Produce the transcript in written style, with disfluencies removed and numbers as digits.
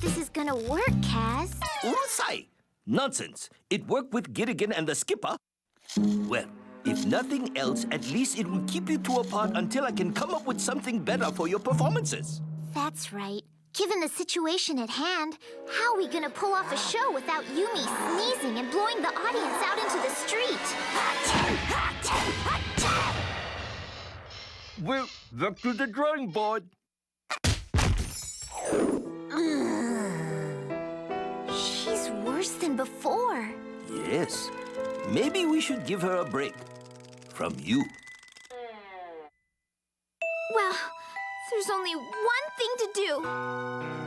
this is gonna work, Kaz. Urusai! Nonsense. It worked with Gilligan and the skipper. Well, if nothing else, at least it will keep you two apart until I can come up with something better for your performances. That's right. Given the situation at hand, how are we gonna pull off a show without Yumi sneezing and blowing the audience out into the street? Well, back to the drawing board. She's worse than before. Yes. Maybe we should give her a break. From you. Well, there's only one thing to do.